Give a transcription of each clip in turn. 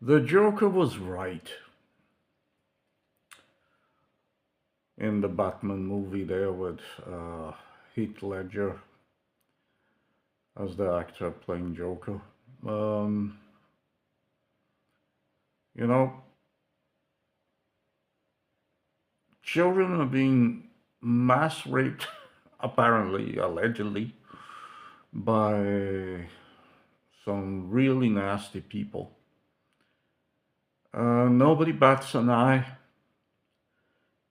The Joker was right in the Batman movie there with Heath Ledger as the actor playing Joker. Um, you know, children are being mass raped, apparently, allegedly, by some really nasty people. Nobody bats an eye,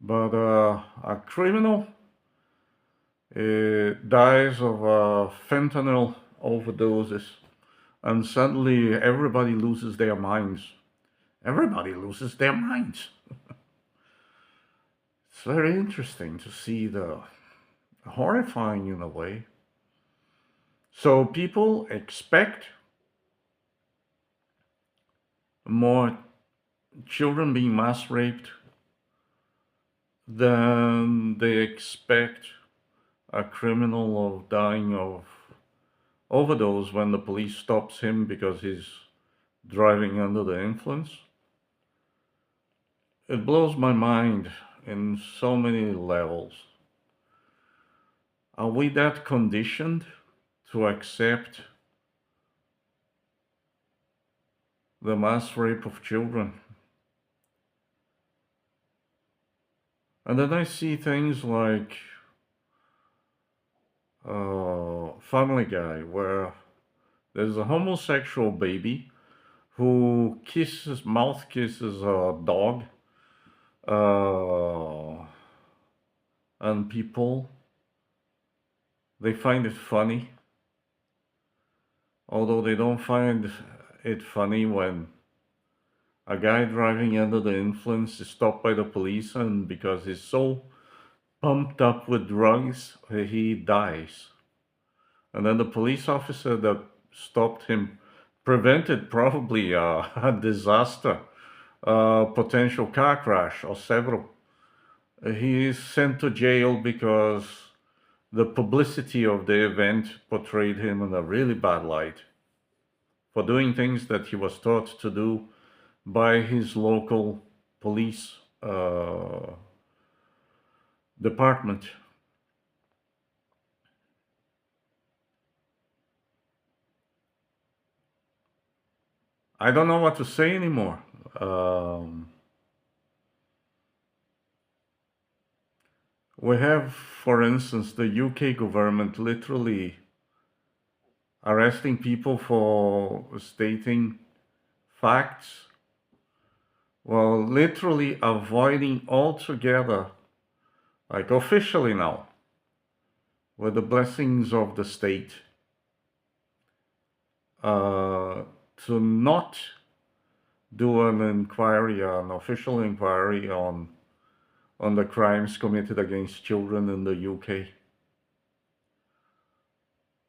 but a criminal dies of fentanyl overdoses, and suddenly everybody loses their minds. Everybody loses their minds. It's very interesting to see the horrifying in a way. So people expect more children being mass raped than they expect a criminal of dying of overdose when the police stops him because he's driving under the influence. It blows my mind in so many levels. Are we that conditioned to accept the mass rape of children? And then I see things like Family Guy, where there's a homosexual baby who mouth kisses a dog, uh, and people, they find it funny, although they don't find it funny when a guy driving under the influence is stopped by the police, and because he's so pumped up with drugs, he dies. And then the police officer that stopped him prevented probably a disaster, a potential car crash, or several. He is sent to jail because the publicity of the event portrayed him in a really bad light for doing things that he was taught to do by his local police department. I don't know what to say anymore. Um, we have, for instance, the UK government literally arresting people for stating facts, while literally avoiding altogether, like officially now, with the blessings of the state, uh, to not do an official inquiry on the crimes committed against children in the UK.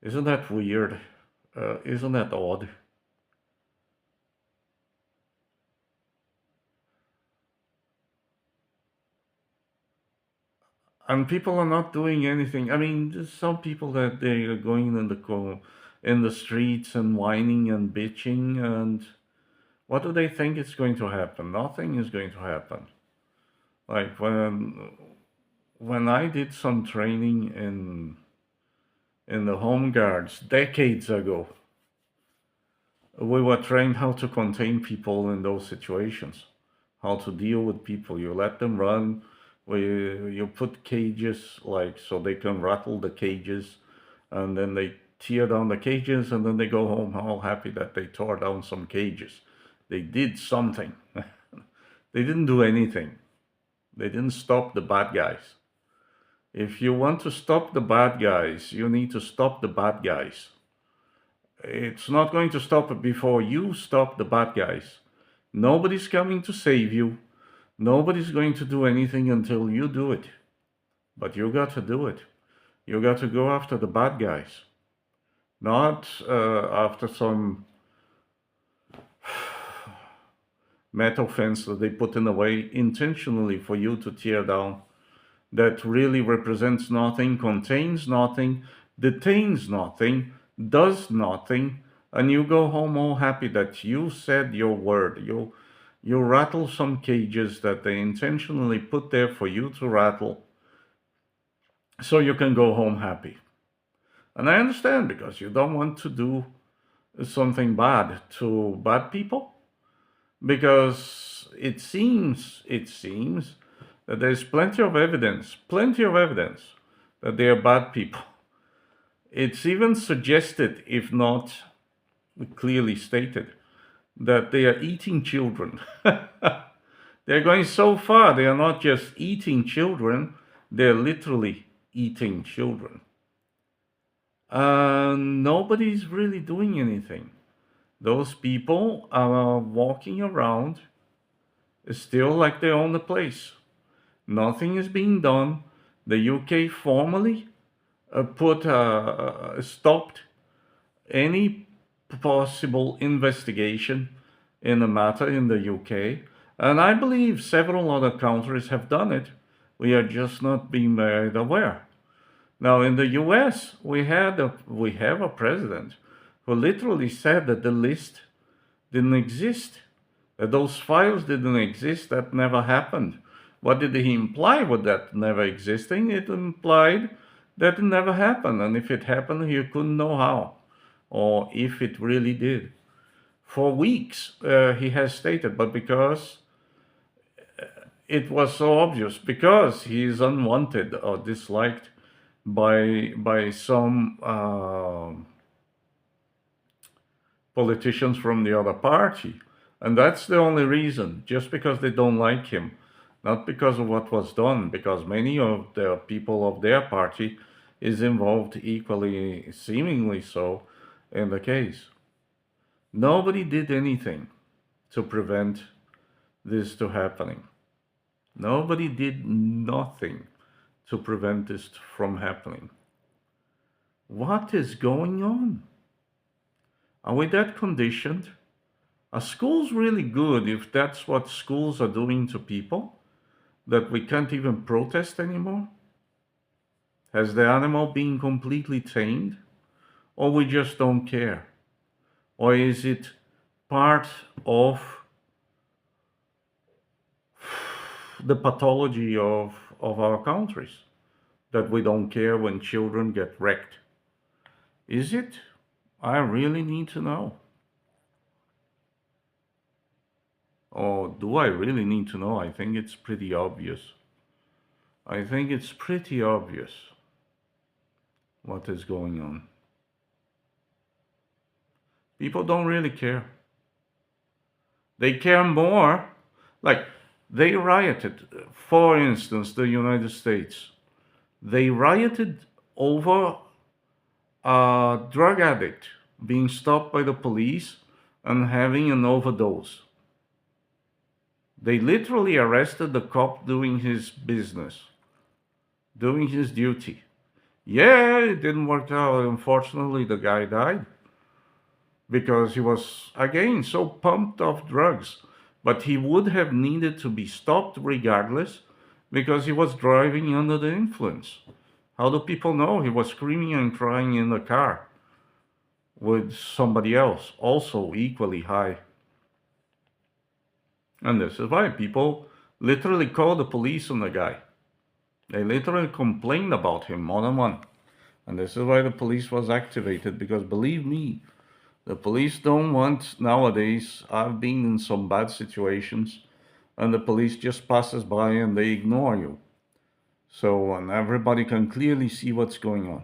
Isn't that weird? Isn't that odd? And people are not doing anything. I mean, there's some people that they are going in the streets and whining and bitching, and what do they think is going to happen? Nothing is going to happen. Like when I did some training in the home guards decades ago, we were trained how to contain people in those situations, how to deal with people. You let them run, you put cages like so they can rattle the cages, and then they tear down the cages, and then they go home all happy that they tore down some cages. They did something. They didn't do anything. They didn't stop the bad guys. If you want to stop the bad guys, you need to stop the bad guys. It's not going to stop before you stop the bad guys. Nobody's coming to save you. Nobody's going to do anything until you do it. But you got to do it. You got to go after the bad guys, not after some metal fence that they put in the way intentionally for you to tear down, that really represents nothing, contains nothing, detains nothing, does nothing, and you go home all happy that you said your word. You rattle some cages that they intentionally put there for you to rattle so you can go home happy. And I understand because you don't want to do something bad to bad people because it seems that there's plenty of evidence that they are bad people. It's even suggested, if not clearly stated, that they are eating children. They're going so far, they are not just eating children, they're literally eating children. Nobody's really doing anything. Those people are walking around still like they own the place. Nothing is being done. The UK formally stopped any possible investigation in the matter in the UK, and I believe several other countries have done it. We are just not being made aware. Now, in the US, we have a president who literally said that the list didn't exist, that those files didn't exist, that never happened. What did he imply with that never existing? It implied that it never happened, and if it happened, he couldn't know how, or if it really did. For weeks, he has stated, but because it was so obvious, because he is unwanted or disliked by some politicians from the other party. And that's the only reason, just because they don't like him, not because of what was done, because many of the people of their party is involved equally, seemingly so, in the case. Nobody did anything to prevent this to happening. Nobody did nothing to prevent this from happening. What is going on? Are we that conditioned? Are schools really good if that's what schools are doing to people? That we can't even protest anymore? Has the animal been completely tamed? Or we just don't care? Or is it part of the pathology of our countries that we don't care when children get wrecked? Is it? I really need to know. Or do I really need to know? I think it's pretty obvious. I think it's pretty obvious what is going on. People don't really care. They care more. Like, they rioted, for instance, the United States. They rioted over a drug addict being stopped by the police and having an overdose. They literally arrested the cop doing his business, doing his duty. Yeah, it didn't work out. Unfortunately, the guy died because he was, again, so pumped off drugs. But he would have needed to be stopped regardless because he was driving under the influence. How do people know? He was screaming and crying in the car with somebody else, also equally high. And this is why people literally called the police on the guy. They literally complained about him more than one. And this is why the police was activated, because believe me, the police don't want nowadays. I've been in some bad situations and the police just passes by and they ignore you. So, and everybody can clearly see what's going on.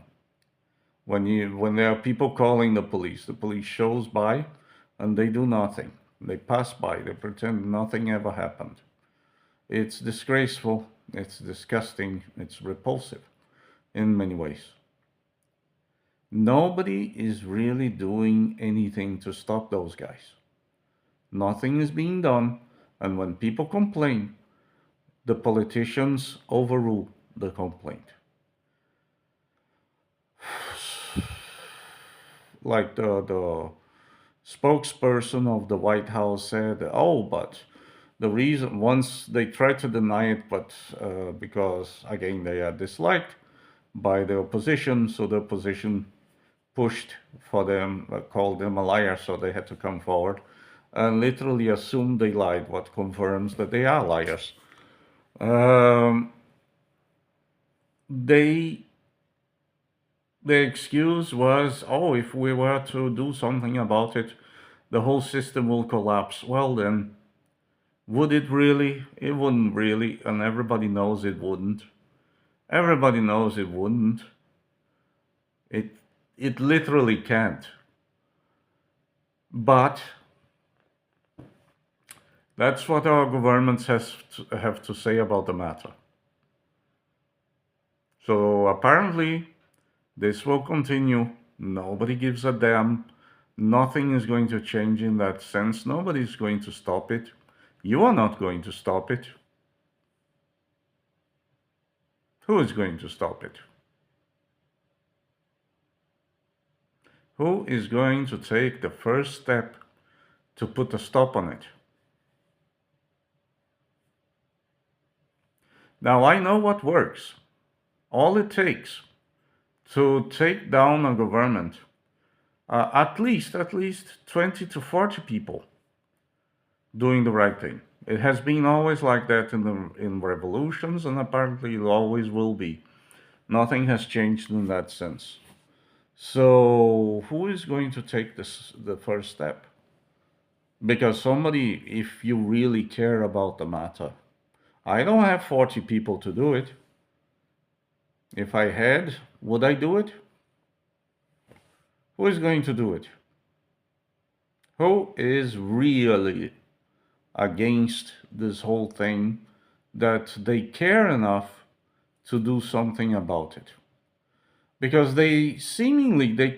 When there are people calling the police shows by and they do nothing. They pass by, they pretend nothing ever happened. It's disgraceful, it's disgusting, it's repulsive in many ways. Nobody is really doing anything to stop those guys. Nothing is being done, and when people complain, the politicians overrule the complaint. Like the spokesperson of the White House said, oh, but the reason, once they tried to deny it, but because, again, they are disliked by the opposition, so the opposition pushed for them, called them a liar, so they had to come forward and literally assume they lied, what confirms that they are liars. Um, they the excuse was, oh, if we were to do something about it, the whole system will collapse. Well, then, would it really? It wouldn't really, and everybody knows it wouldn't. Everybody knows it wouldn't. It it literally can't. But that's what our governments have to say about the matter. So apparently, this will continue. Nobody gives a damn. Nothing is going to change in that sense. Nobody's going to stop it. You are not going to stop it. Who is going to stop it? Who is going to take the first step to put a stop on it? Now, I know what works. All it takes to take down a government, at least 20 to 40 people doing the right thing. It has been always like that in revolutions, and apparently it always will be. Nothing has changed in that sense. So who is going to take the first step? Because somebody, if you really care about the matter, I don't have 40 people to do it. If I had, would I do it? Who is going to do it? Who is really against this whole thing that they care enough to do something about it? Because they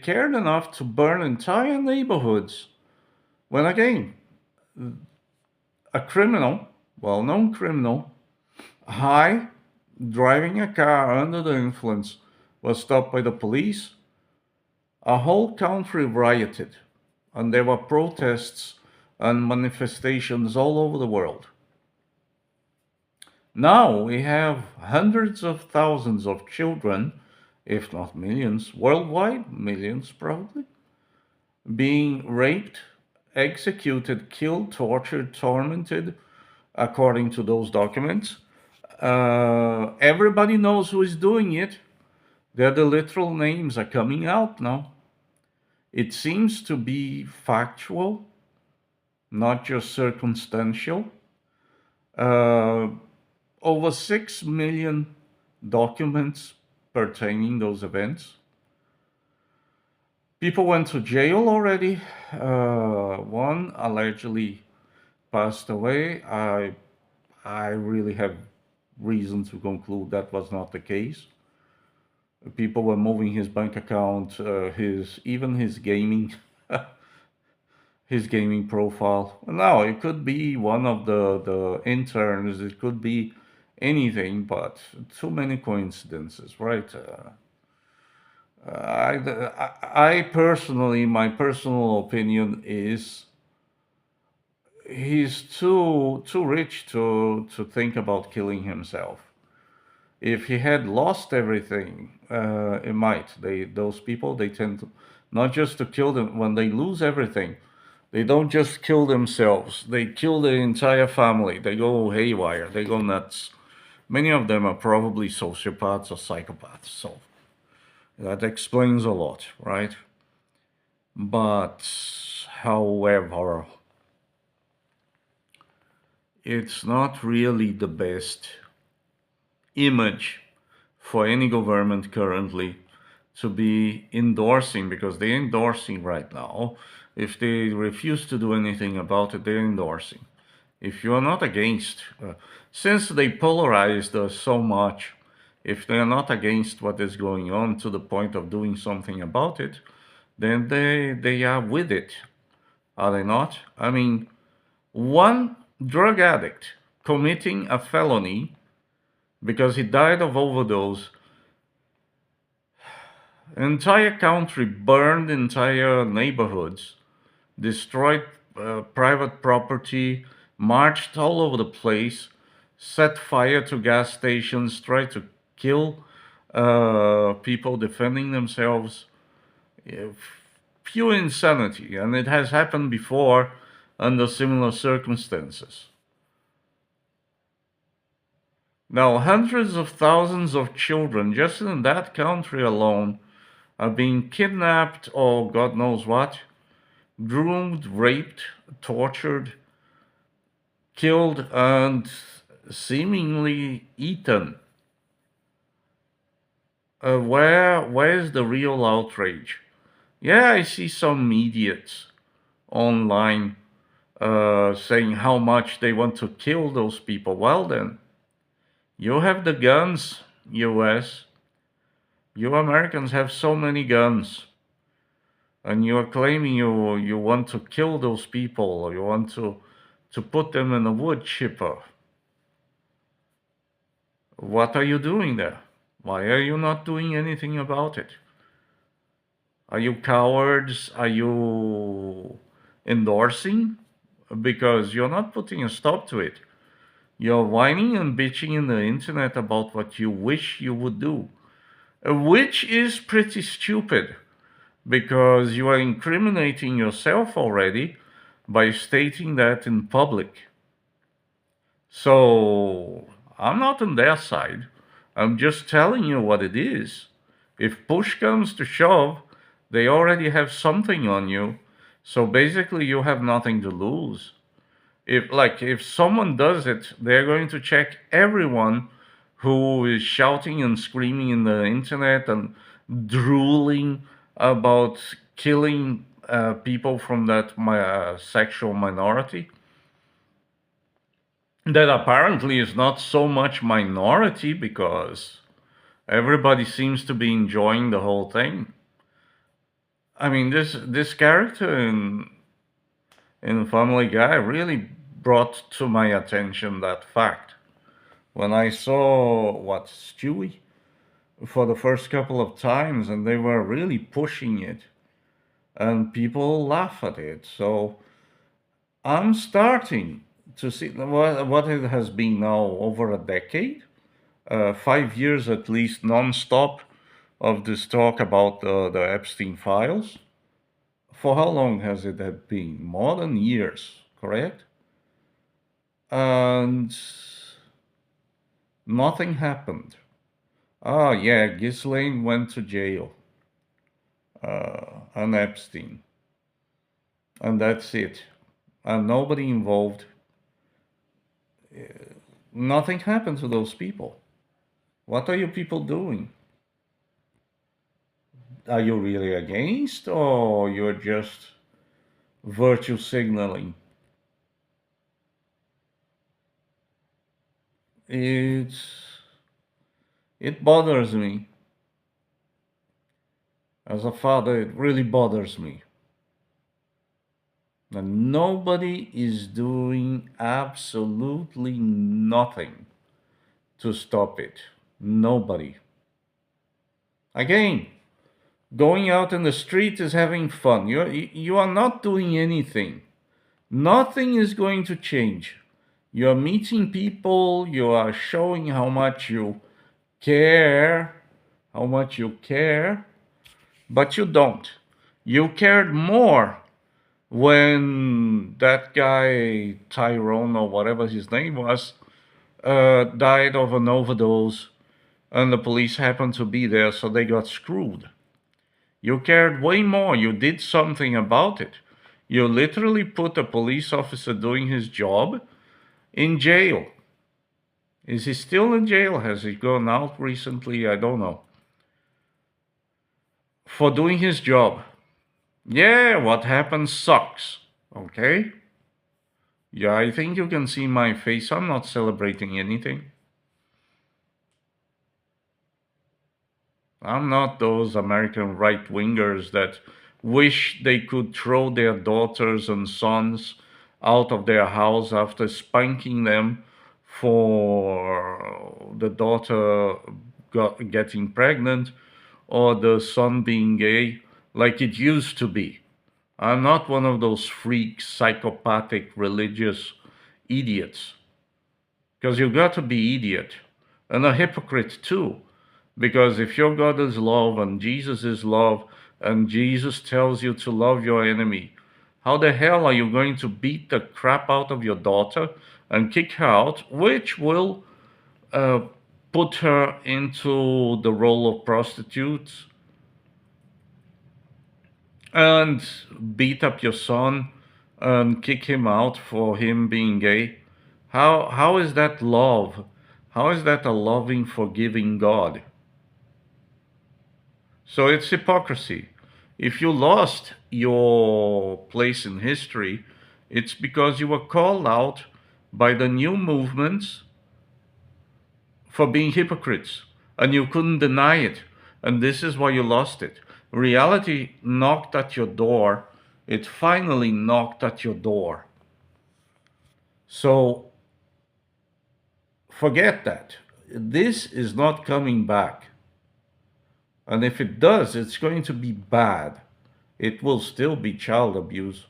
cared enough to burn entire neighborhoods when again a criminal, well-known criminal, high, driving a car under the influence, was stopped by the police. A whole country rioted, and there were protests and manifestations all over the world. Now we have hundreds of thousands of children, if not millions, worldwide, millions probably, being raped, executed, killed, tortured, tormented, according to those documents. Everybody knows who is doing it. The literal names are coming out now. It seems to be factual, not just circumstantial. Uh, Over 6 million documents pertaining those events. People went to jail already. One allegedly passed away. I really have reason to conclude that was not the case. People were moving his bank account, his gaming, his gaming profile. Now it could be one of the interns. It could be anything, but too many coincidences, right? I personally, my personal opinion is he's too rich to think about killing himself. If he had lost everything, it might. Those people, they tend to not just to kill them when they lose everything. They don't just kill themselves; they kill the entire family. They go haywire. They go nuts. Many of them are probably sociopaths or psychopaths. So that explains a lot, right? But, however, it's not really the best image for any government currently to be endorsing, because they're endorsing right now. If they refuse to do anything about it, they're endorsing. If you are not against, since they polarized us so much, if they are not against what is going on to the point of doing something about it, then they are with it, are they not? I mean, one drug addict committing a felony because he died of overdose, entire country burned, entire neighborhoods, destroyed private property, marched all over the place, set fire to gas stations, tried to kill people defending themselves. Uh, Pure insanity, and it has happened before under similar circumstances. Now, hundreds of thousands of children just in that country alone are being kidnapped or God knows what, groomed, raped, tortured, killed, and seemingly eaten. Where's the real outrage? Yeah, I see some idiots online saying how much they want to kill those people. Well, then, you have the guns, US. You Americans have so many guns, and you are claiming you want to kill those people, or you want to put them in a wood chipper. What are you doing there? Why are you not doing anything about it? Are you cowards? Are you endorsing? Because you're not putting a stop to it. You're whining and bitching in the internet about what you wish you would do, which is pretty stupid because you are incriminating yourself already by stating that in public. So I'm not on their side. I'm just telling you what it is. If push comes to shove, they already have something on you. So basically, you have nothing to lose. If someone does it, they're going to check everyone who is shouting and screaming in the internet and drooling about killing people from that sexual minority that apparently is not so much minority because everybody seems to be enjoying the whole thing. I mean, this character in Family Guy really brought to my attention that fact. When I saw what Stewie for the first couple of times, and they were really pushing it, and people laugh at it. So I'm starting to see what it has been now over a decade, 5 years at least, nonstop of this talk about the Epstein files. For how long has it had been? More than years, correct? And nothing happened. Ah, yeah, Ghislaine went to jail, and Epstein, and that's it. And nobody involved. Nothing happened to those people. What are you people doing? Are you really against, or you're just virtue signaling? It's it bothers me. As a father, it really bothers me. And nobody is doing absolutely nothing to stop it. Nobody. Again, going out in the street is having fun. You are not doing anything. Nothing is going to change. You are meeting people, you are showing care, how much you care, but you don't. You cared more when that guy, Tyrone or whatever his name was, died of an overdose and the police happened to be there, so they got screwed. You cared way more. You did something about it. You literally put a police officer doing his job in jail. Is he still in jail? Has he gone out recently? I don't know. For doing his job. Yeah, what happened sucks. Okay? Yeah, I think you can see my face. I'm not celebrating anything. I'm not those American right wingers that wish they could throw their daughters and sons out of their house after spanking them for the daughter getting pregnant or the son being gay like it used to be. I'm not one of those freak, psychopathic, religious idiots. Because you got to be idiot and a hypocrite too. Because if your God is love and Jesus is love, and Jesus tells you to love your enemy, how the hell are you going to beat the crap out of your daughter and kick her out, which will uh, put her into the role of prostitute, and beat up your son and kick him out for him being gay? How is that love? How is that a loving, forgiving God? So it's hypocrisy. If you lost your place in history, it's because you were called out by the new movements for being hypocrites, and you couldn't deny it. And this is why you lost it. Reality knocked at your door. It finally knocked at your door. So forget that. This is not coming back. And if it does, it's going to be bad. It will still be child abuse.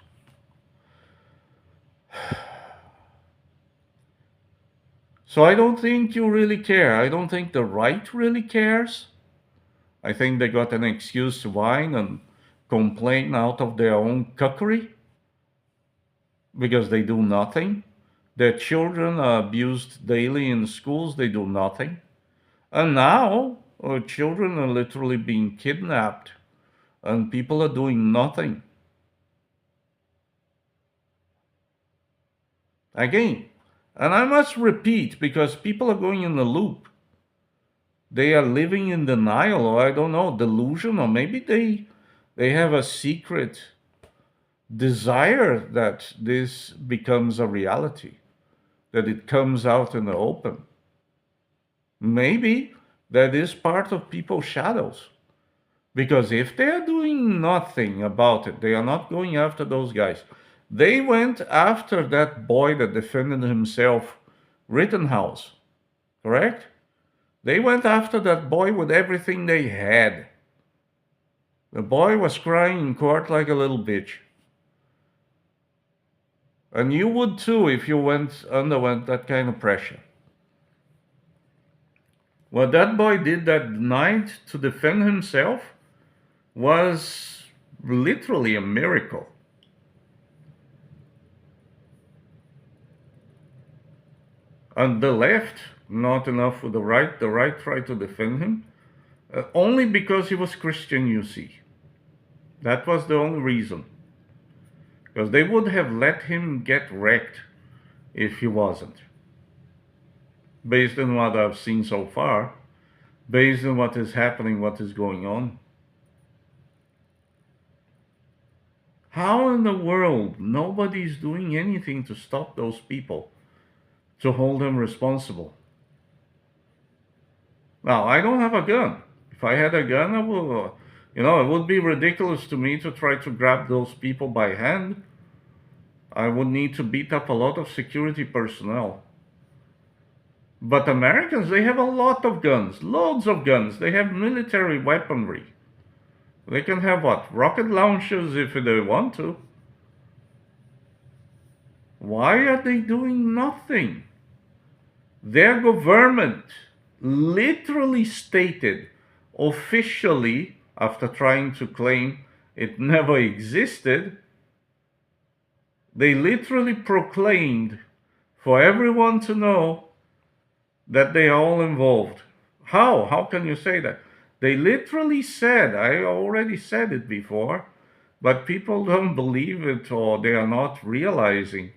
So I don't think you really care. I don't think the right really cares. I think they got an excuse to whine and complain out of their own cuckery because they do nothing. Their children are abused daily in schools, they do nothing. And now children are literally being kidnapped and people are doing nothing. Again, and I must repeat because people are going in a loop. They are living in denial, or I don't know, delusion, or maybe they have a secret desire that this becomes a reality, that it comes out in the open. Maybe that is part of people's shadows. Because if they're doing nothing about it, they are not going after those guys. They went after that boy that defended himself, Rittenhouse, correct? They went after that boy with everything they had. The boy was crying in court like a little bitch. And you would too if you underwent that kind of pressure. What that boy did that night to defend himself was literally a miracle. And the left, not enough with the right. The right tried to defend him, only because he was Christian, you see. That was the only reason. Because they would have let him get wrecked if he wasn't. Based on what I've seen so far, based on what is happening, what is going on. How in the world nobody's doing anything to stop those people, to hold them responsible? Now, I don't have a gun. If I had a gun, I would, it would be ridiculous to me to try to grab those people by hand. I would need to beat up a lot of security personnel. But Americans, they have a lot of guns, loads of guns. They have military weaponry. They can have what? Rocket launchers if they want to. Why are they doing nothing? Their government literally stated officially, after trying to claim it never existed, they literally proclaimed for everyone to know that they are all involved. How? How can you say that? They literally said, I already said it before, but people don't believe it or they are not realizing.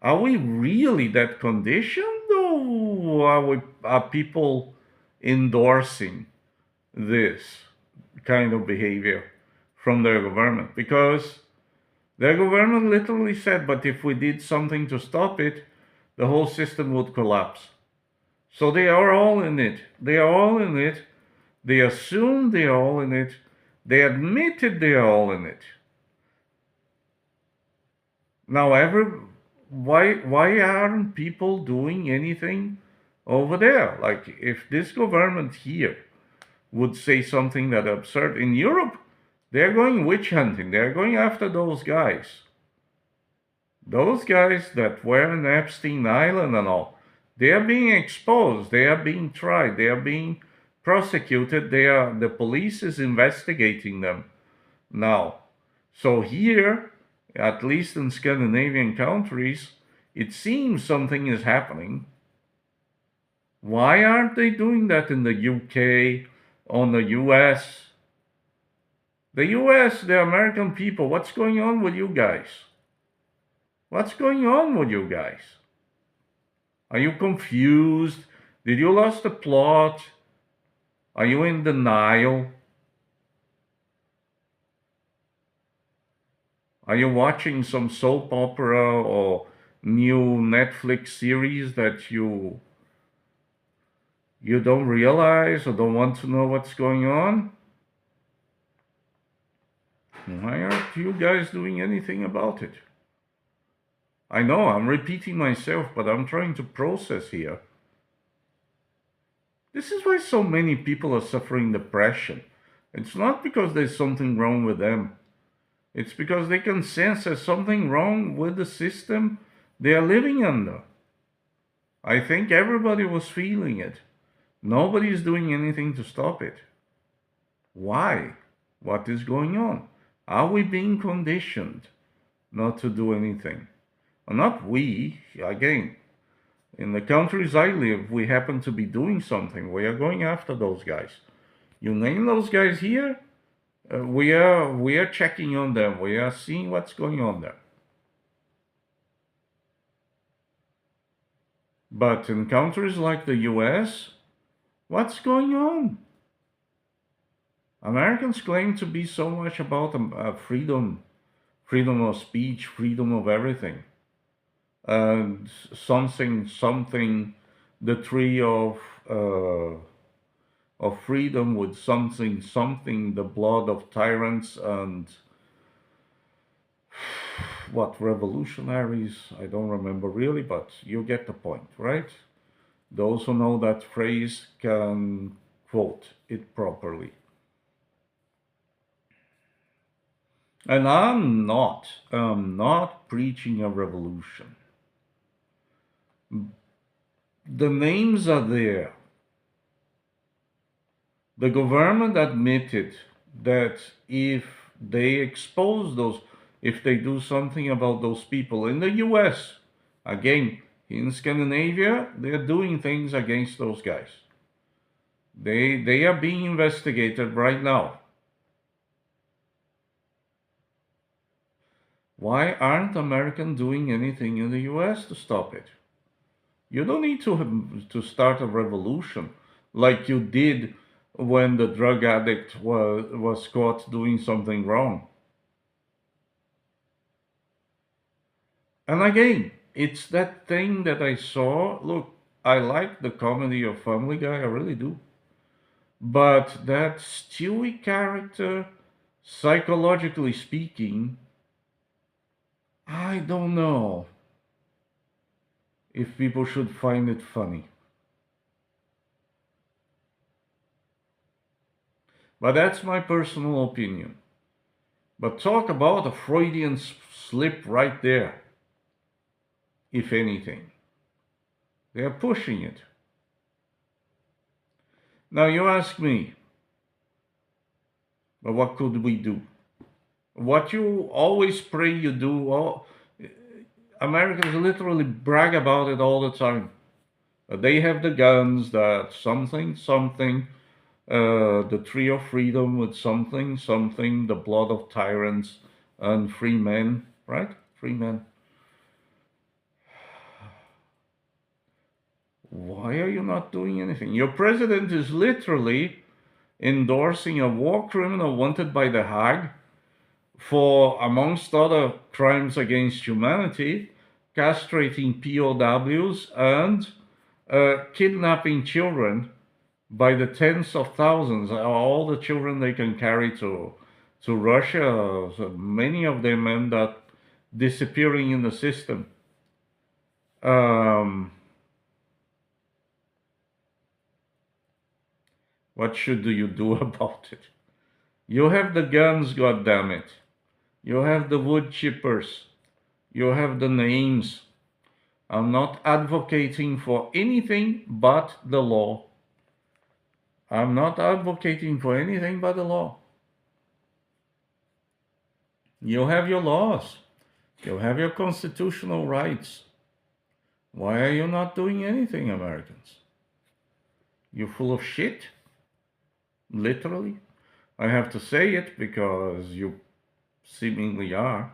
Are we really that conditioned, or are people endorsing this kind of behavior from their government? Because their government literally said, but if we did something to stop it, the whole system would collapse. So they are all in it. They are all in it. They assume they are all in it. They admitted they are all in it. Now, why aren't people doing anything over there? Like, if this government here would say something that absurd, in Europe, they're going witch hunting. They're going after those guys. Those guys that were in Epstein Island and all. They are being exposed. They are being tried. They are being prosecuted. The police is investigating them now. So here, at least in Scandinavian countries, it seems something is happening. Why aren't they doing that in the UK, on the US? The US, the American people, what's going on with you guys? What's going on with you guys? Are you confused? Did you lose the plot? Are you in denial? Are you watching some soap opera or new Netflix series that you don't realize or don't want to know what's going on? Why aren't you guys doing anything about it? I know I'm repeating myself, but I'm trying to process here. This is why so many people are suffering depression. It's not because there's something wrong with them. It's because they can sense there's something wrong with the system they are living under. I think everybody was feeling it. Nobody is doing anything to stop it. Why? What is going on? Are we being conditioned not to do anything? Well, not we, again. In the countries I live, we happen to be doing something. We are going after those guys. You name those guys here, we are checking on them. We are seeing what's going on there. But in countries like the US, what's going on? Americans claim to be so much about freedom, freedom of speech, freedom of everything, and something, the tree of freedom with something, the blood of tyrants and what revolutionaries, I don't remember really, but you get the point, right? Those who know that phrase can quote it properly. And I'm not preaching a revolution. The names are there. The government admitted that if they expose those, if they do something about those people in the US, again, in Scandinavia, they're doing things against those guys. They are being investigated right now. Why aren't Americans doing anything in the US to stop it? You don't need to start a revolution like you did when the drug addict was caught doing something wrong. And again, it's that thing that I saw. Look, I like the comedy of Family Guy, I really do. But that Stewie character, psychologically speaking, I don't know if people should find it funny. But that's my personal opinion. But talk about a Freudian slip right there, if anything. They are pushing it. Now you ask me, but what could we do? What you always pray you do, Americans literally brag about it all the time. They have the guns, that something, the tree of freedom with something, the blood of tyrants and free men, right? Free men. Why are you not doing anything? Your president is literally endorsing a war criminal wanted by The Hague for, amongst other crimes against humanity, castrating POWs and kidnapping children by the tens of thousands, all the children they can carry to Russia. So many of them end up disappearing in the system. What should you do about it? You have the guns, goddammit. You have the wood chippers. You have the names. I'm not advocating for anything but the law. I'm not advocating for anything but the law. You have your laws. You have your constitutional rights. Why are you not doing anything, Americans? You full of shit? Literally. I have to say it because you seemingly are.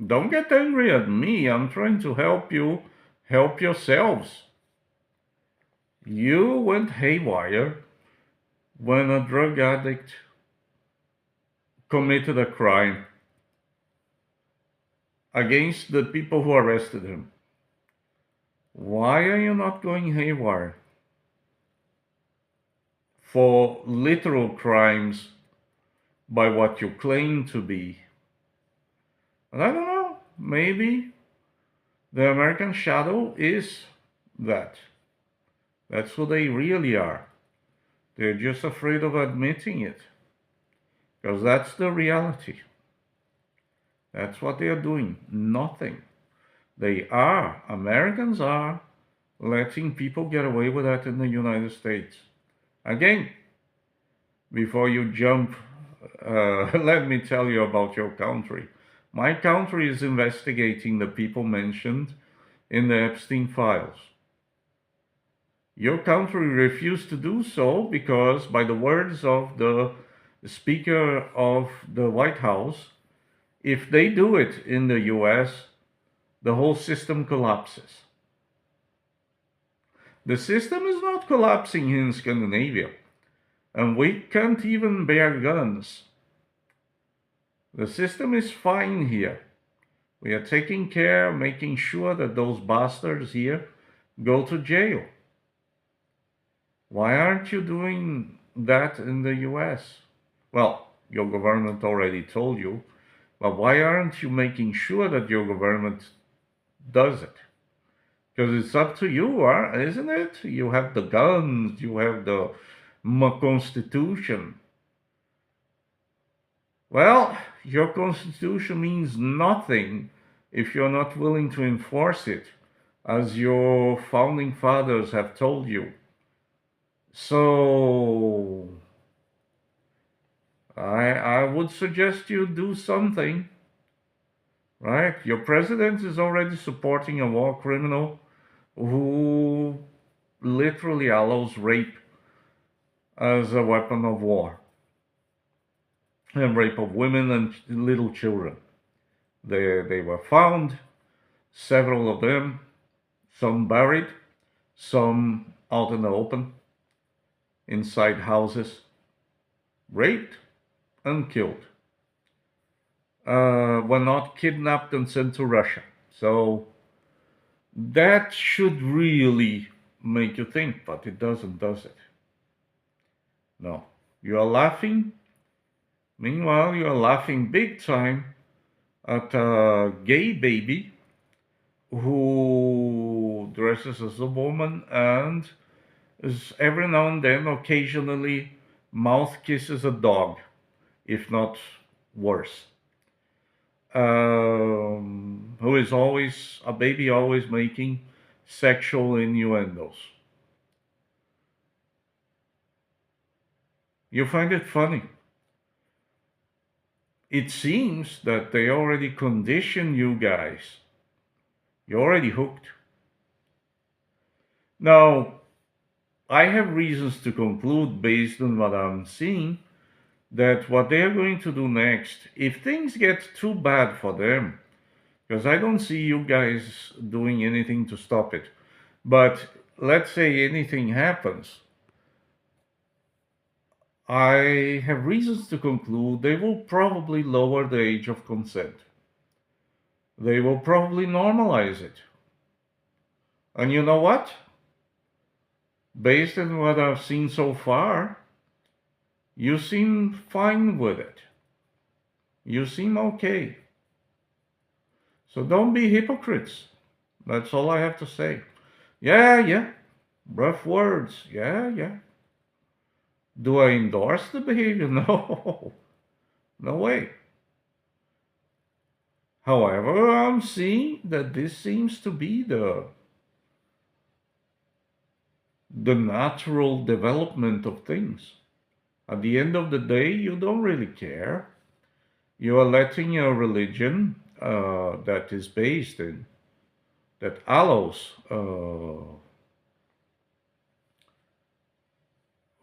Don't get angry at me. I'm trying to help you help yourselves. You went haywire when a drug addict committed a crime against the people who arrested him. Why are you not going haywire for literal crimes by what you claim to be? And I don't know, maybe the American shadow is that. That's who they really are. They're just afraid of admitting it because that's the reality. That's what they are doing. Nothing. Americans are letting people get away with that in the United States. Again, before you jump, let me tell you about your country. My country is investigating the people mentioned in the Epstein files. Your country refused to do so because, by the words of the Speaker of the White House, if they do it in the US, the whole system collapses. The system is not collapsing in Scandinavia, and we can't even bear guns. The system is fine here. We are taking care, making sure that those bastards here go to jail. Why aren't you doing that in the US? Well, your government already told you, but why aren't you making sure that your government does it? Because it's up to you, isn't it? You have the guns, you have the constitution. Well, your constitution means nothing if you're not willing to enforce it, as your founding fathers have told you. So, I would suggest you do something, right? Your president is already supporting a war criminal who literally allows rape as a weapon of war and rape of women and little children. They were found, several of them, some buried, some out in the open, inside houses, raped and killed. Were not kidnapped and sent to Russia. So that should really make you think, but it doesn't, does it? No. You are laughing. Meanwhile, you are laughing big time at a gay baby who dresses as a woman and is every now and then occasionally mouth kisses a dog, if not worse. Who is always a baby, always making sexual innuendos. You find it funny. It seems that they already conditioned you guys. You're already hooked. Now, I have reasons to conclude, based on what I'm seeing, that what they're going to do next, if things get too bad for them, because I don't see you guys doing anything to stop it, but let's say anything happens, I have reasons to conclude they will probably lower the age of consent. They will probably normalize it. And you know what? Based on what I've seen so far, you seem fine with it. You seem okay. So don't be hypocrites. That's all I have to say. Yeah, yeah. Rough words. Yeah, yeah. Do I endorse the behavior? No. No way. However, I'm seeing that this seems to be the natural development of things. At the end of the day, you don't really care. You are letting your religion that is based in, that allows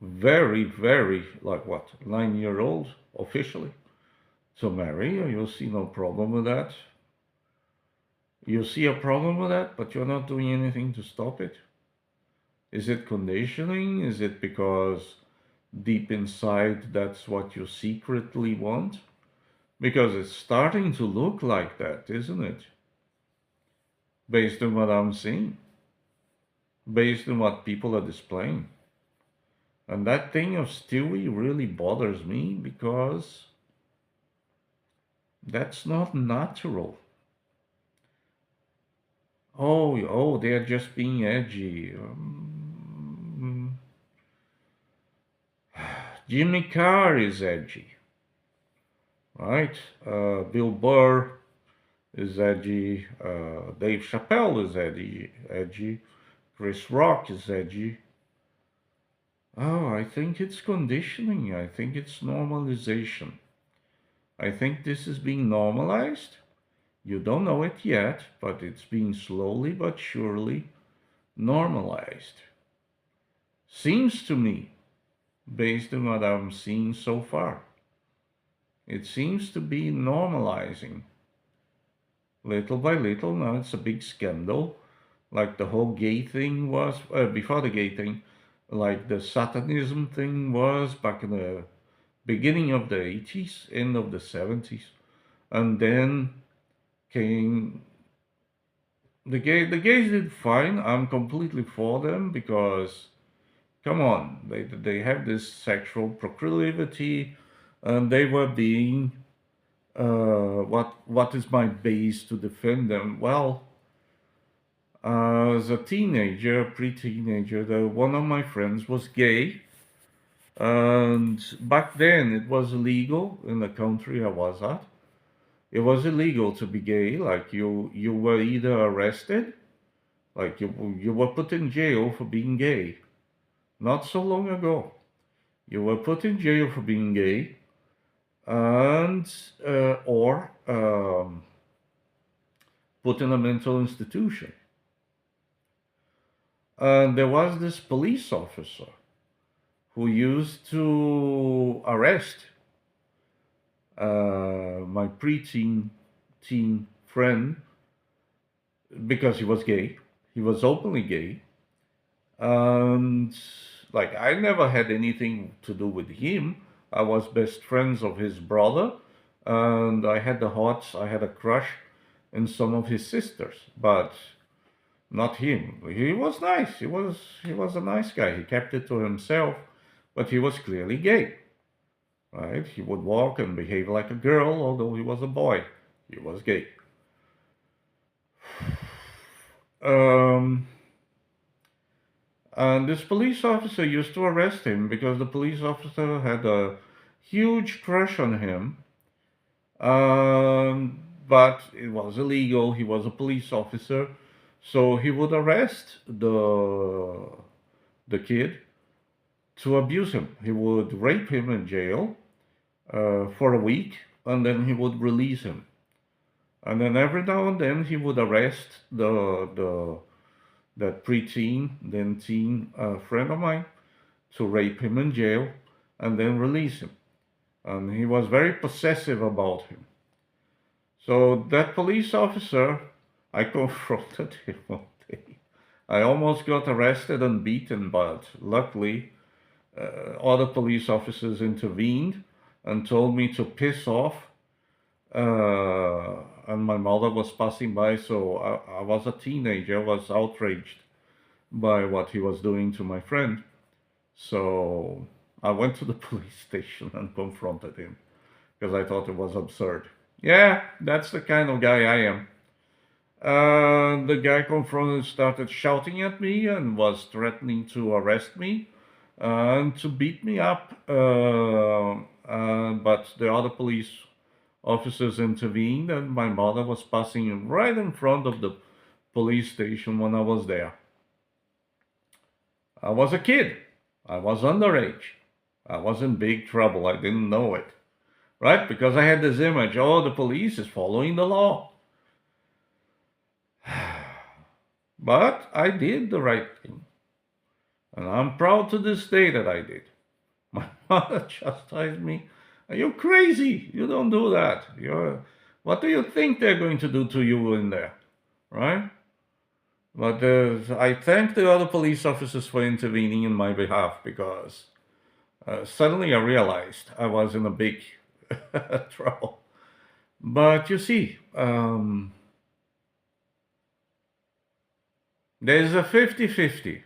very, very, like what, 9 year olds officially to marry. You see no problem with that. You see a problem with that, but you're not doing anything to stop it. Is it conditioning? Is it because deep inside that's what you secretly want? Because it's starting to look like that, isn't it? Based on what I'm seeing, based on what people are displaying. And that thing of Stewie really bothers me because that's not natural. Oh, they're just being edgy. Jimmy Carr is edgy, right? Bill Burr is edgy. Dave Chappelle is edgy. Chris Rock is edgy. Oh, I think it's conditioning. I think it's normalization. I think this is being normalized. You don't know it yet, but it's being slowly but surely normalized. Seems to me, based on what I'm seeing so far, it seems to be normalizing little by little. Now it's a big scandal, like the whole gay thing was before the gay thing, like the Satanism thing was back in the beginning of the 80s, end of the 70s. And then came the gays did fine. I'm completely for them because come on, they have this sexual proclivity, and they were being what is my base to defend them? Well, as a teenager, pre-teenager, one of my friends was gay, and back then it was illegal in the country I was at. It was illegal to be gay. Like you were either arrested, like you were put in jail for being gay. Not so long ago, you were put in jail for being gay, and or put in a mental institution. And there was this police officer who used to arrest my preteen teen friend because he was gay. He was openly gay, and like I never had anything to do with him. I was best friends of his brother, and I had the hots. I had a crush in some of his sisters, but not him. He was nice. He was a nice guy. He kept it to himself, but he was clearly gay. Right? He would walk and behave like a girl, although he was a boy. He was gay. Um, and this police officer used to arrest him because the police officer had a huge crush on him. But it was illegal. He was a police officer, so he would arrest the kid to abuse him. He would rape him in jail for a week, and then he would release him. And then every now and then he would arrest the that preteen, then teen friend of mine to rape him in jail and then release him. And he was very possessive about him. So that police officer, I confronted him one day. I almost got arrested and beaten, but luckily other police officers intervened and told me to piss off. And my mother was passing by, so I was a teenager. I was outraged by what he was doing to my friend. So I went to the police station and confronted him because I thought it was absurd. Yeah, that's the kind of guy I am. The guy confronted started shouting at me and was threatening to arrest me and to beat me up. But the other police officers intervened, and my mother was passing right in front of the police station when I was there. I was a kid. I was underage. I was in big trouble. I didn't know it, right? Because I had this image, oh, the police is following the law. But I did the right thing. And I'm proud to this day that I did. My mother chastised me. Are you crazy? You don't do that. What do you think they're going to do to you in there? Right? But I thank the other police officers for intervening in my behalf because suddenly I realized I was in a big trouble. But you see, there's a 50-50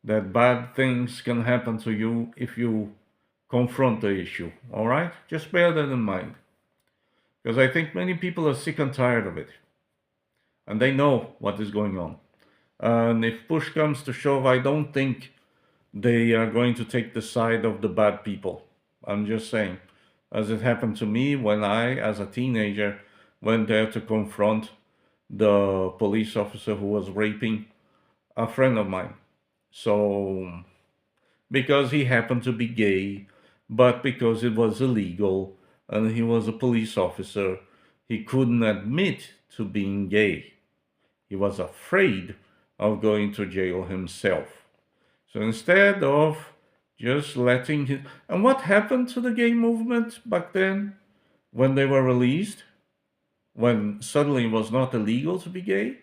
that bad things can happen to you if you confront the issue. All right? Just bear that in mind. Because I think many people are sick and tired of it. And they know what is going on. And if push comes to shove, I don't think they are going to take the side of the bad people. I'm just saying. As it happened to me when I, as a teenager, went there to confront the police officer who was raping a friend of mine. So, because he happened to be gay, but because it was illegal and he was a police officer, he couldn't admit to being gay. He was afraid of going to jail himself. So instead of just letting him. And what happened to the gay movement back then when they were released? When suddenly it was not illegal to be gay?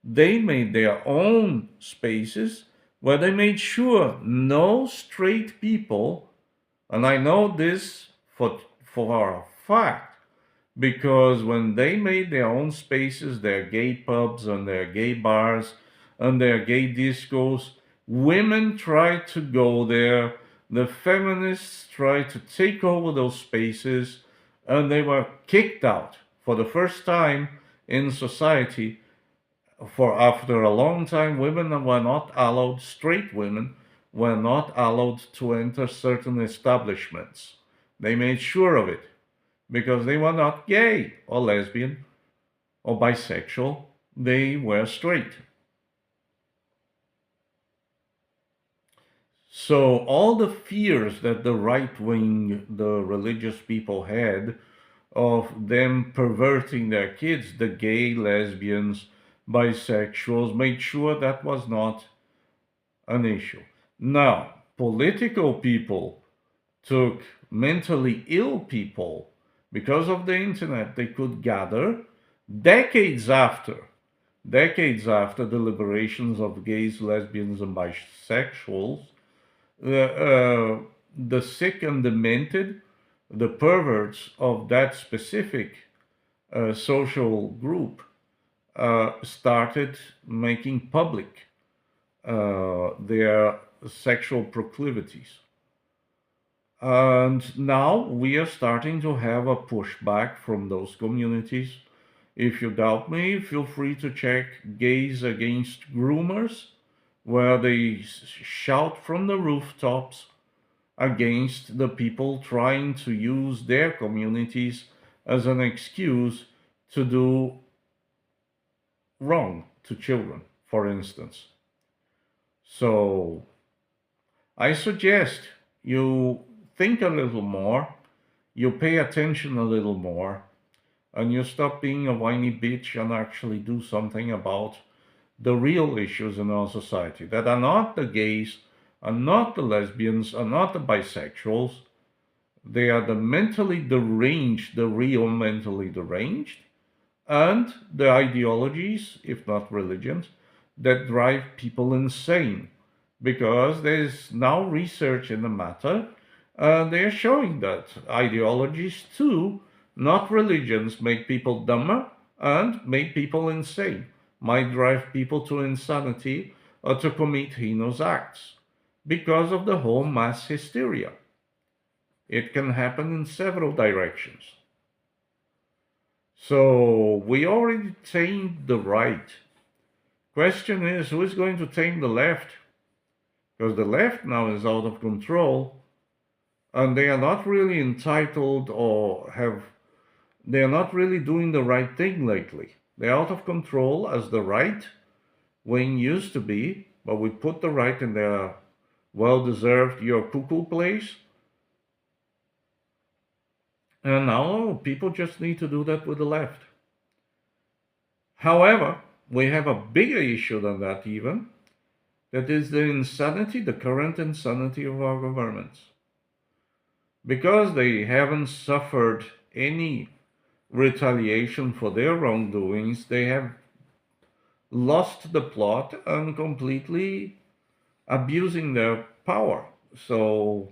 They made their own spaces where they made sure no straight people, and I know this for a fact, because when they made their own spaces, their gay pubs and their gay bars and their gay discos, women tried to go there. The feminists tried to take over those spaces, and they were kicked out for the first time in society. For after a long time, women were not allowed, straight women were not allowed to enter certain establishments. They made sure of it because they were not gay or lesbian or bisexual, they were straight. So all the fears that the right wing, the religious people had of them perverting their kids, the gay, lesbians, bisexuals, made sure that was not an issue. Now, political people took mentally ill people because of the internet. They could gather decades after, the liberations of gays, lesbians, and bisexuals, the sick and demented, the perverts of that specific social group started making public their sexual proclivities. And now we are starting to have a pushback from those communities. If you doubt me, feel free to check Gays Against Groomers, where they shout from the rooftops against the people trying to use their communities as an excuse to do wrong to children, for instance. So I suggest you think a little more, you pay attention a little more, and you stop being a whiny bitch and actually do something about the real issues in our society that are not the gays, are not the lesbians, are not the bisexuals. They are the mentally deranged, the real mentally deranged, and the ideologies, if not religions, that drive people insane. Because there's now research in the matter, they're showing that ideologies too, not religions, make people dumber and make people insane, might drive people to insanity or to commit heinous acts because of the whole mass hysteria. It can happen in several directions. So we already tamed the right. Question is, who is going to tame the left? Because the left now is out of control and they are not really entitled they are not really doing the right thing lately. They're out of control as the right wing used to be, but we put the right in their well deserved your cuckoo place. And now people just need to do that with the left. However, we have a bigger issue than that, even. That is the insanity, the current insanity of our governments. Because they haven't suffered any retaliation for their wrongdoings, they have lost the plot and completely abusing their power. So,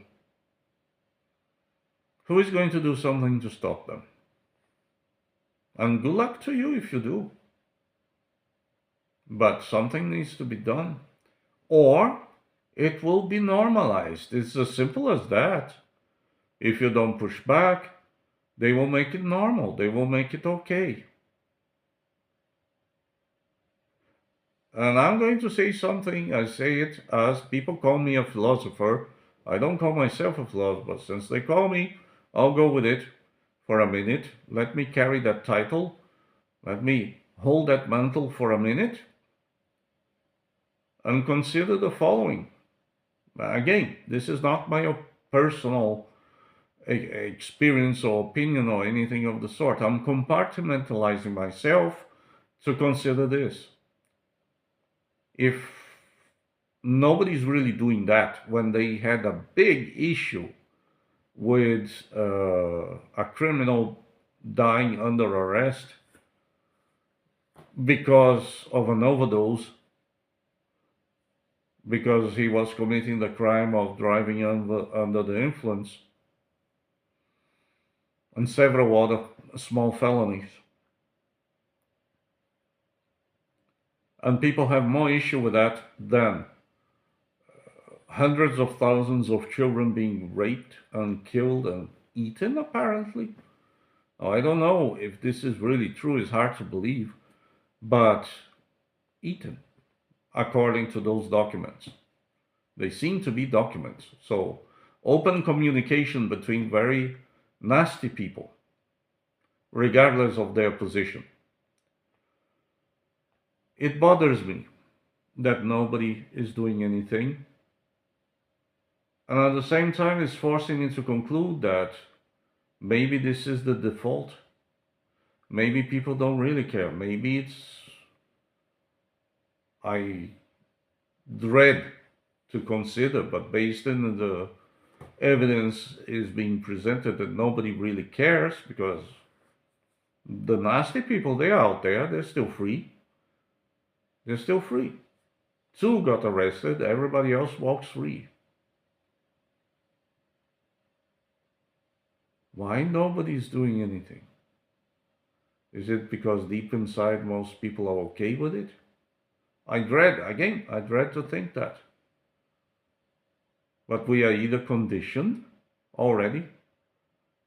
who is going to do something to stop them? And good luck to you if you do. But something needs to be done. Or it will be normalized. It's as simple as that. If you don't push back, they will make it normal. They will make it okay. And I'm going to say something, I say it as people call me a philosopher. I don't call myself a philosopher. Since they call me, I'll go with it for a minute. Let me carry that title. Let me hold that mantle for a minute and consider the following. Again, this is not my personal experience or opinion or anything of the sort. I'm compartmentalizing myself to consider this. If nobody's really doing that when they had a big issue with a criminal dying under arrest because of an overdose, because he was committing the crime of driving under the influence, and several other small felonies. And people have more issue with that than hundreds of thousands of children being raped and killed and eaten, apparently. Now, I don't know if this is really true, it's hard to believe, but eaten, according to those documents. They seem to be documents. So, open communication between very nasty people, regardless of their position. It bothers me that nobody is doing anything. And at the same time, it's forcing me to conclude that maybe this is the default. Maybe people don't really care. Maybe it's, I dread to consider, but based on the evidence is being presented that nobody really cares because the nasty people, they're out there, they're still free. They're still free. Two got arrested, everybody else walks free. Why nobody's doing anything? Is it because deep inside most people are okay with it? I dread to think that. But we are either conditioned already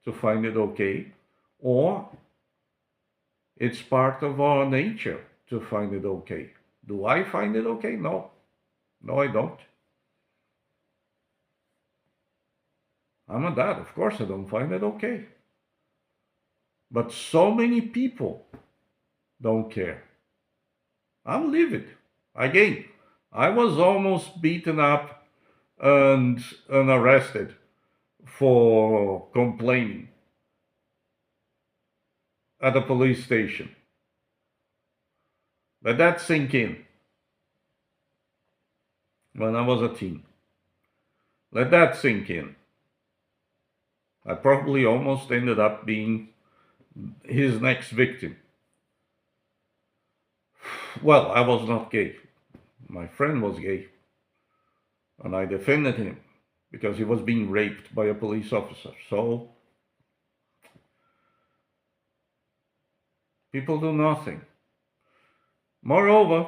to find it okay, or it's part of our nature to find it okay. Do I find it okay? No. No, I don't. I'm a dad. Of course, I don't find it okay. But so many people don't care. I'm livid. Again, I was almost beaten up and arrested for complaining at a police station. Let that sink in when I was a teen. Let that sink in. I probably almost ended up being his next victim. Well, I was not gay. My friend was gay. And I defended him because he was being raped by a police officer. So, people do nothing. Moreover,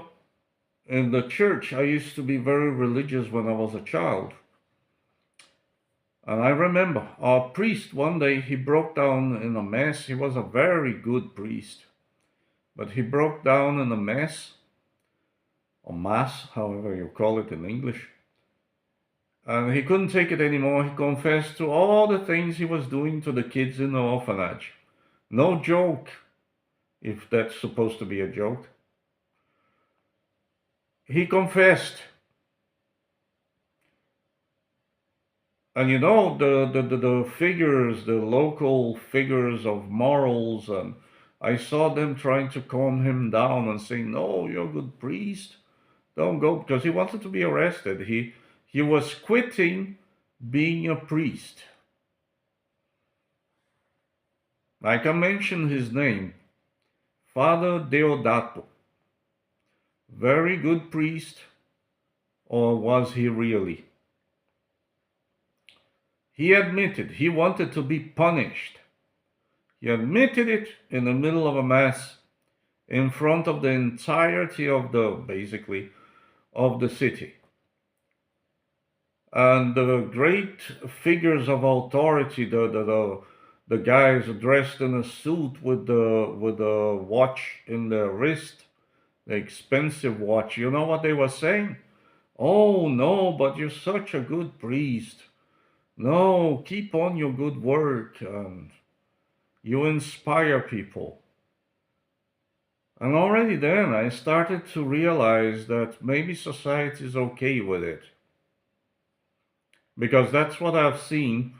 in the church, I used to be very religious when I was a child. And I remember our priest one day, he broke down in a mass. He was a very good priest. But he broke down in a mass, or mass, however you call it in English. And he couldn't take it anymore. He confessed to all the things he was doing to the kids in the orphanage. No joke, if that's supposed to be a joke. He confessed And you know, the figures, the local figures of morals, and I saw them trying to calm him down and saying, "No, you're a good priest. Don't go," because he wanted to be arrested. He was quitting being a priest. I can mention his name, Father Deodato. Very good priest, or was he really? He admitted he wanted to be punished. He admitted it in the middle of a mass in front of the entirety of the basically of the city. And the great figures of authority, the guys dressed in a suit with the watch in their wrist, the expensive watch. You know what they were saying? Oh no, but you're such a good priest. No, keep on your good work, and you inspire people. And already then I started to realize that maybe society is okay with it. Because that's what I've seen.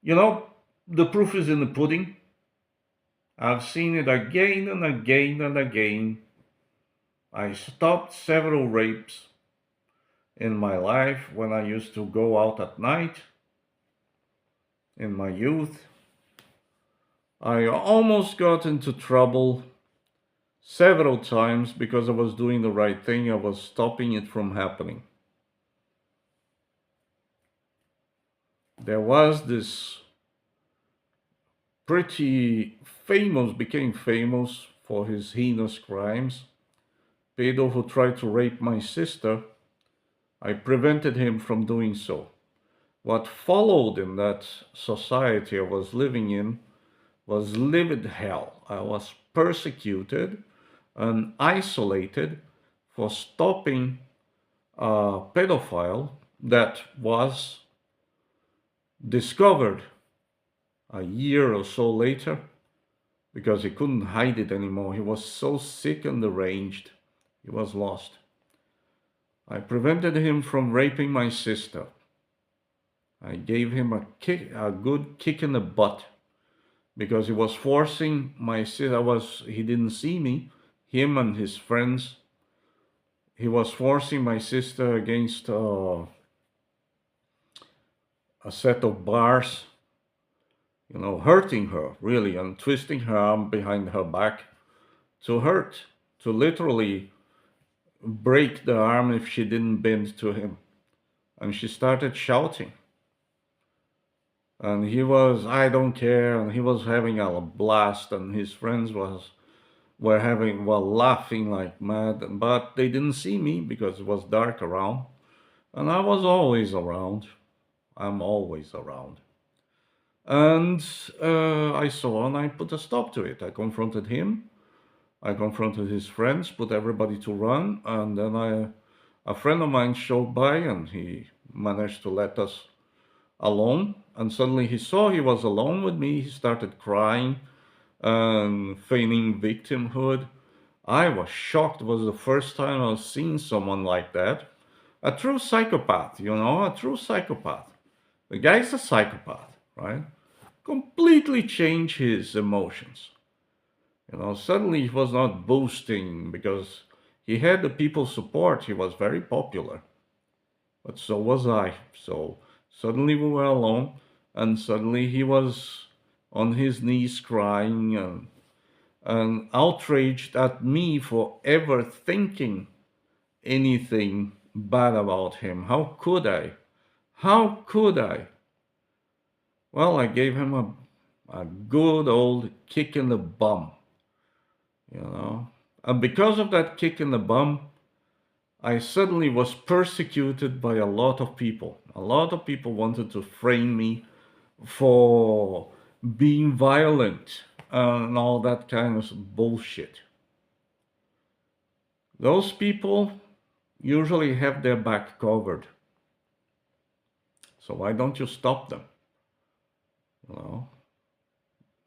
You know, the proof is in the pudding. I've seen it again and again and again. I stopped several rapes in my life when I used to go out at night in my youth. I almost got into trouble several times because I was doing the right thing. I was stopping it from happening. There was this pretty famous, became famous for his heinous crimes, pedo who tried to rape my sister. I prevented him from doing so. What followed in that society I was living in was livid hell. I was persecuted and isolated for stopping a pedophile that was discovered a year or so later because he couldn't hide it anymore. He was so sick and deranged, he was lost. I prevented him from raping my sister. I gave him a good kick in the butt because he was forcing my sister. He didn't see me, him and his friends. He was forcing my sister against a set of bars, hurting her really and twisting her arm behind her back to hurt, to literally break the arm if she didn't bend to him. And she started shouting. And he was, I don't care, and he was having a blast, and his friends were laughing like mad, but they didn't see me because it was dark around, and I was always around. I'm always around. And I saw and I put a stop to it. I confronted him. I confronted his friends, put everybody to run, and then a friend of mine showed by and he managed to let us alone. And suddenly he saw he was alone with me. He started crying and feigning victimhood. I was shocked. It was the first time I was seeing someone like that. A true psychopath, a true psychopath. The guy's a psychopath, right? Completely changed his emotions. Suddenly he was not boasting because he had the people's support. He was very popular. But so was I. So suddenly we were alone, and suddenly he was on his knees crying and outraged at me for ever thinking anything bad about him. How could I? How could I? Well, I gave him a good old kick in the bum, you know. And because of that kick in the bum, I suddenly was persecuted by a lot of people. A lot of people wanted to frame me for being violent and all that kind of bullshit. Those people usually have their back covered. So why don't you stop them? You know,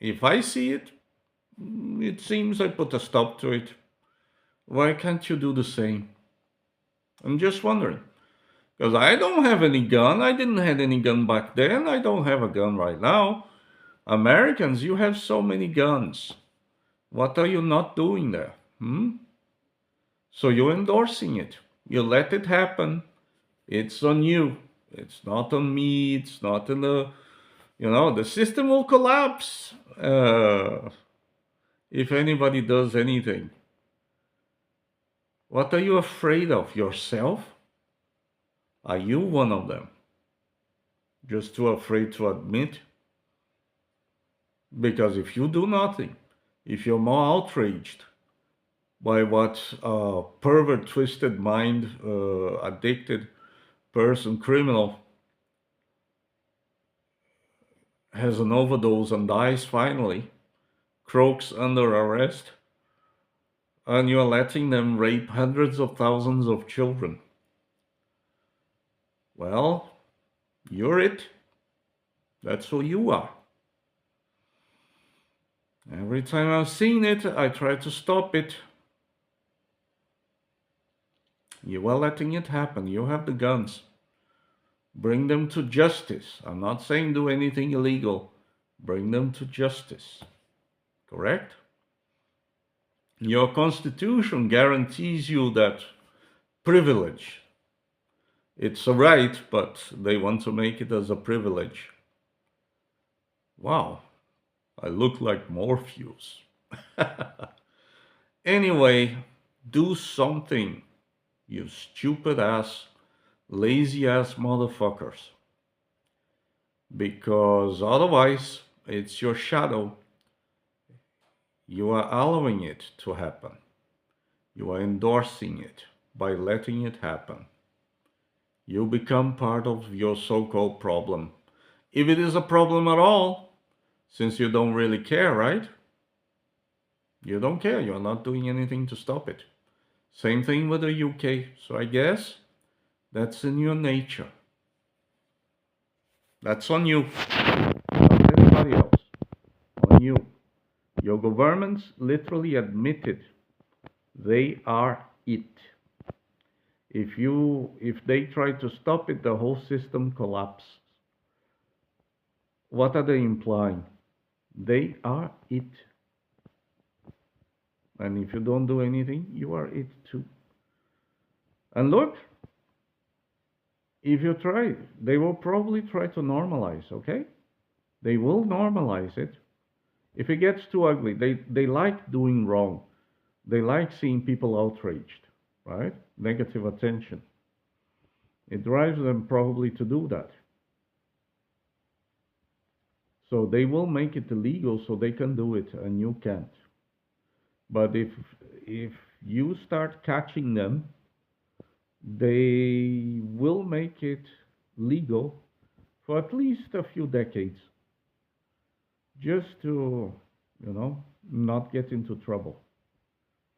if I see it, it seems I put a stop to it. Why can't you do the same? I'm just wondering. Because I don't have any gun. I didn't have any gun back then. I don't have a gun right now. Americans, you have so many guns. What are you not doing there? Hmm? So you're endorsing it. You let it happen. It's on you. It's not on me. It's not in the system will collapse if anybody does anything. What are you afraid of? Yourself? Are you one of them? Just too afraid to admit? Because if you do nothing, if you're more outraged by what a pervert, twisted mind, addicted person, criminal has an overdose and dies finally, croaks under arrest, and you're letting them rape hundreds of thousands of children. Well, you're it. That's who you are. Every time I've seen it, I try to stop it. You are letting it happen. You have the guns. Bring them to justice. I'm not saying do anything illegal. Bring them to justice. Correct? Your constitution guarantees you that privilege. It's a right, but they want to make it as a privilege. Wow, I look like Morpheus. Anyway, do something, you stupid ass, lazy ass motherfuckers. Because otherwise, it's your shadow. You are allowing it to happen. You are endorsing it by letting it happen. You become part of your so called problem. If it is a problem at all, since you don't really care, right? You don't care. You're not doing anything to stop it. Same thing with the UK. So I guess that's in your nature. That's on you, not anybody else. On you. Your governments literally admitted they are it. If they try to stop it, the whole system collapses. What are they implying? They are it. And if you don't do anything, you are it too. And look, if you try, they will probably try to normalize, okay? They will normalize it. If it gets too ugly, they like doing wrong. They like seeing people outraged, right? Negative attention. It drives them probably to do that. So they will make it illegal so they can do it and you can't. But if you start catching them, they will make it legal for at least a few decades just to, not get into trouble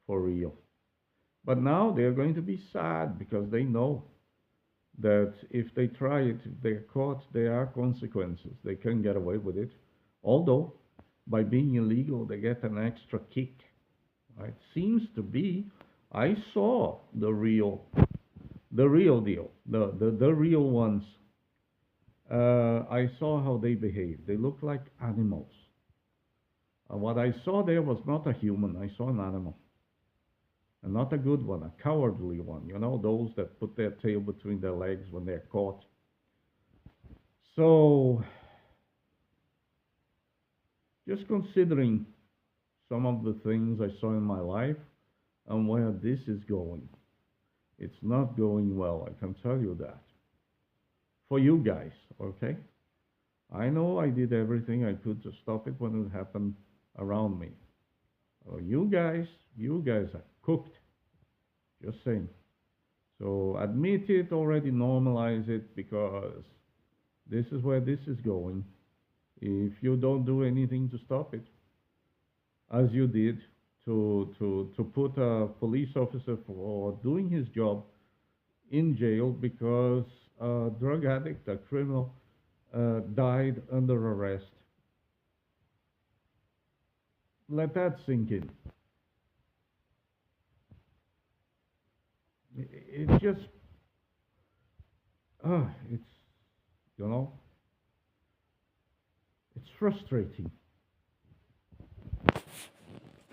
for real. But now they're going to be sad because they know that if they try it, if they're caught, there are consequences. They can get away with it. Although, by being illegal, they get an extra kick. It seems to be, I saw the real deal, the real ones. I saw how they behave. They look like animals. What I saw there was not a human. I saw an animal. And not a good one, a cowardly one. Those that put their tail between their legs when they're caught. So, just considering some of the things I saw in my life and where this is going, it's not going well, I can tell you that. For you guys, okay? I know I did everything I could to stop it when it happened around me. You guys are cooked. Just saying. So admit it already, normalize it because this is where this is going. If you don't do anything to stop it, as you did to put a police officer for doing his job in jail because a drug addict, a criminal, died under arrest. Let that sink in. It's just it's you know it's frustrating.